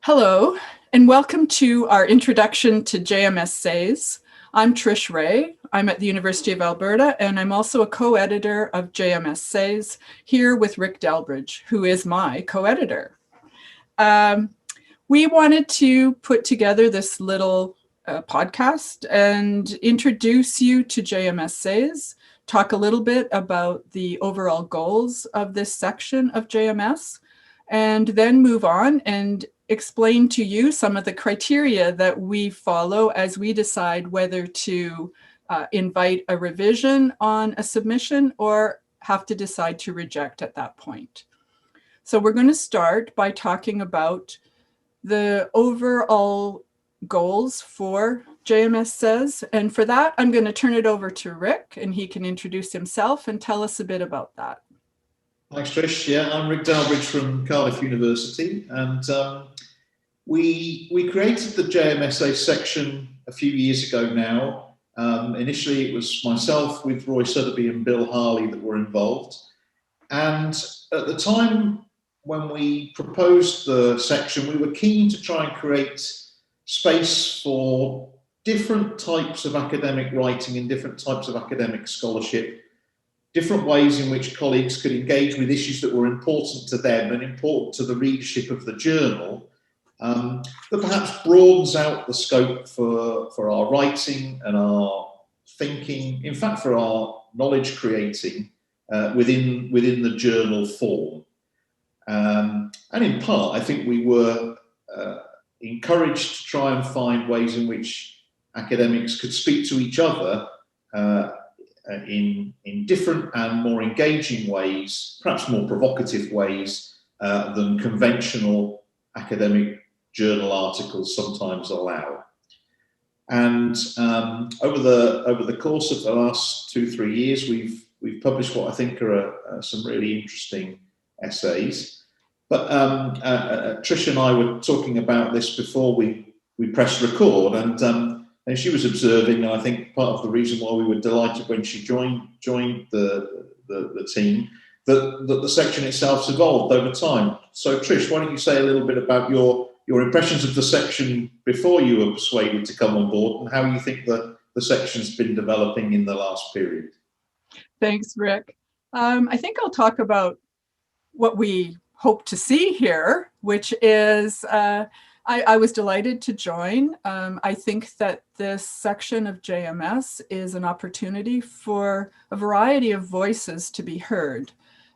Hello, and welcome to our introduction to JMS Says. I'm Trish Ray. I'm at the University of Alberta, and I'm also a co-editor of JMS Says, here with Rick Delbridge, who is my co-editor. We wanted to put together this little podcast and introduce you to JMS Says, talk a little bit about the overall goals of this section of JMS, and then move on and explain to you some of the criteria that we follow as we decide whether to invite a revision on a submission or have to decide to reject at that point. So we're going to start by talking about the overall goals for JMS Says. And for that, I'm going to turn it over to Rick, and he can introduce himself and tell us a bit about that. Thanks, Trish. Yeah, I'm Rick Delbridge from Cardiff University, and we created the JMS Says section a few years ago now. Initially, it was myself with Roy Sotheby and Bill Harley that were involved. And at the time when we proposed the section, we were keen to try and create space for different types of academic writing and different types of academic scholarship, different ways in which colleagues could engage with issues that were important to them and important to the readership of the journal, that perhaps broadens out the scope for our writing and our thinking, in fact, for our knowledge creating within the journal form. And in part, I think we were encouraged to try and find ways in which academics could speak to each other in different and more engaging ways, perhaps more provocative ways than conventional academic journal articles sometimes allow. And over the course of the last 2-3 years, we've published what I think are some really interesting essays. But Trish and I were talking about this before we pressed record, and she was observing, and I think part of the reason why we were delighted when she joined the team, that the section itself's evolved over time. So Trish, why don't you say a little bit about your impressions of the section before you were persuaded to come on board, and how you think the section's been developing in the last period? Thanks, Rick. I think I'll talk about what we hope to see here, which is I was delighted to join. I think that this section of JMS is an opportunity for a variety of voices to be heard.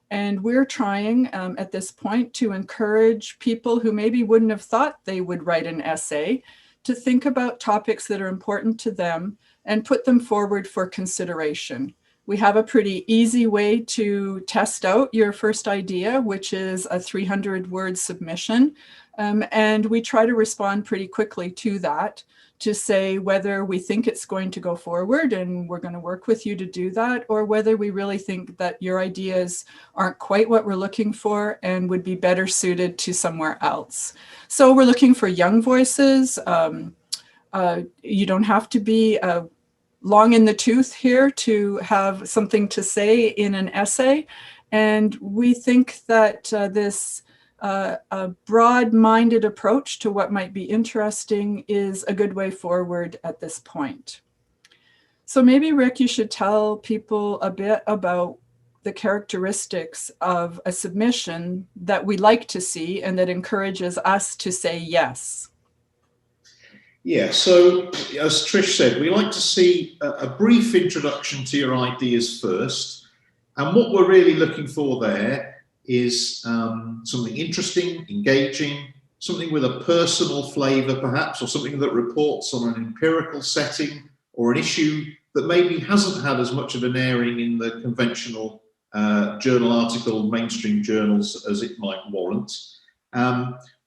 And we're trying at this point to encourage people who maybe wouldn't have thought they would write an essay to think about topics that are important to them and put them forward for consideration. We have a pretty easy way to test out your first idea, which is a 300-word submission. And we try to respond pretty quickly to that to say whether we think it's going to go forward and we're going to work with you to do that, or whether we really think that your ideas aren't quite what we're looking for and would be better suited to somewhere else. So we're looking for young voices. You don't have to be long in the tooth here to have something to say in an essay. And we think that this a broad-minded approach to what might be interesting is a good way forward at this point. So maybe, Rick, you should tell people a bit about the characteristics of a submission that we like to see and that encourages us to say yes. Yeah, so as Trish said, we like to see a brief introduction to your ideas first. And what we're really looking for there is something interesting, engaging, something with a personal flavour perhaps, or something that reports on an empirical setting or an issue that maybe hasn't had as much of an airing in the conventional journal article, mainstream journals as it might warrant.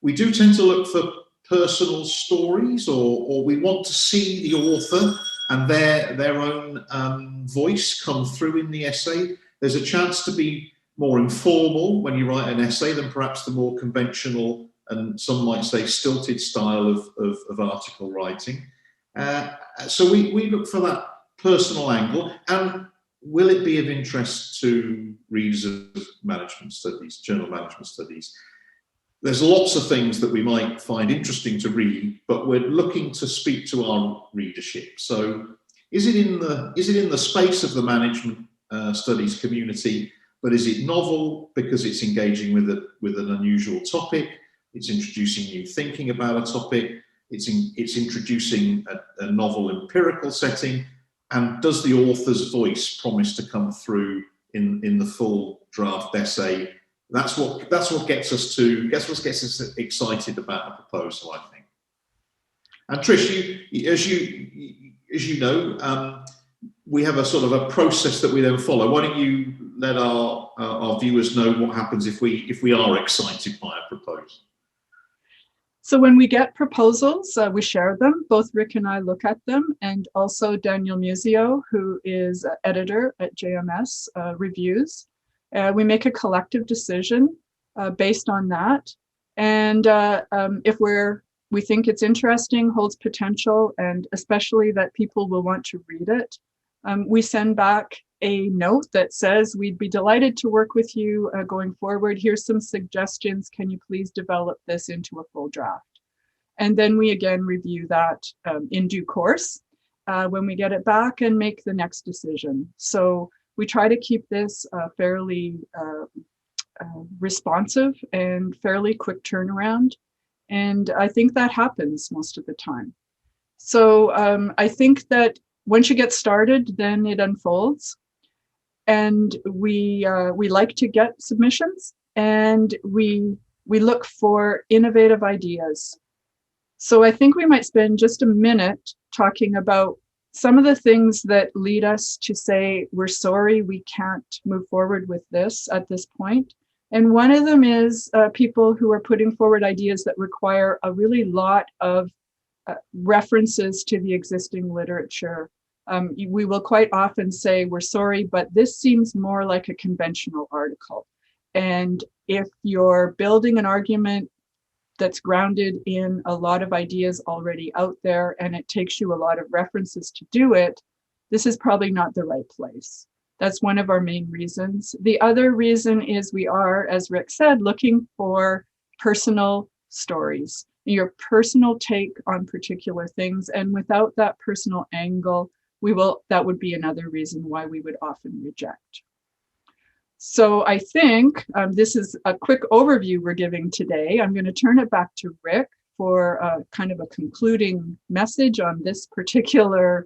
We do tend to look for personal stories, or we want to see the author and their own voice come through in the essay. There's a chance to be more informal when you write an essay than perhaps the more conventional and some might say stilted style of article writing. So we look for that personal angle, and will it be of interest to readers of management studies, journal management studies? there's lots of things that we might find interesting to read, but we're looking to speak to our readership. So is it in the space of the management studies community, but is it novel because it's engaging with an unusual topic, it's introducing new thinking about a topic, it's introducing a novel empirical setting, and does the author's voice promise to come through in the full draft essay? That's what gets us excited about a proposal, I think. And Trish, as you know, we have a sort of a process that we then follow. Why don't you let our viewers know what happens if we are excited by a proposal? So when we get proposals, we share them. Both Rick and I look at them, and also Daniel Musio, who is editor at JMS, reviews. We make a collective decision based on that. And if we think it's interesting, holds potential, and especially that people will want to read it, we send back a note that says, we'd be delighted to work with you going forward. Here's some suggestions. Can you please develop this into a full draft? And then we again review that in due course when we get it back and make the next decision. So we try to keep this fairly responsive and fairly quick turnaround. And I think that happens most of the time. So I think that once you get started, then it unfolds. And we like to get submissions, and we look for innovative ideas. So I think we might spend just a minute talking about some of the things that lead us to say, we're sorry, we can't move forward with this at this point. And one of them is people who are putting forward ideas that require a really lot of references to the existing literature. We will quite often say, we're sorry, but this seems more like a conventional article. And if you're building an argument that's grounded in a lot of ideas already out there, and it takes you a lot of references to do it, this is probably not the right place. That's one of our main reasons. The other reason is we are, as Rick said, looking for personal stories, your personal take on particular things. And without that personal angle, that would be another reason why we would often reject. So I think this is a quick overview we're giving today. I'm going to turn it back to Rick for kind of a concluding message on this particular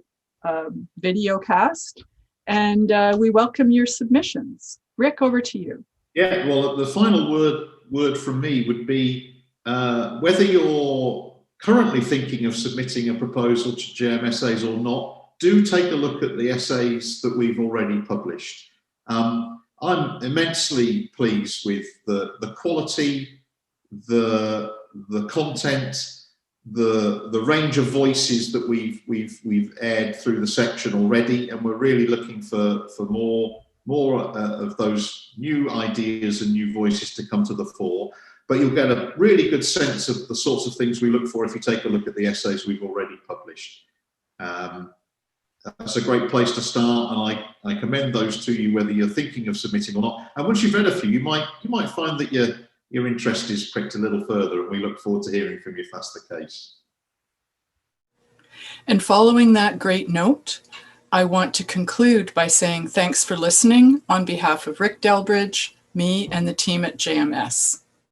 video cast. And we welcome your submissions. Rick, over to you. Yeah, well, the final word from me would be whether you're currently thinking of submitting a proposal to JMS Says or not, do take a look at the essays that we've already published. I'm immensely pleased with the quality, the content, the range of voices that we've aired through the section already, and we're really looking for more of those new ideas and new voices to come to the fore. But you'll get a really good sense of the sorts of things we look for if you take a look at the essays we've already published. That's a great place to start, and I commend those to you, whether you're thinking of submitting or not. And once you've read a few, you might find that your interest is pricked a little further, and we look forward to hearing from you if that's the case. And following that great note, I want to conclude by saying thanks for listening on behalf of Rick Delbridge, me, and the team at JMS.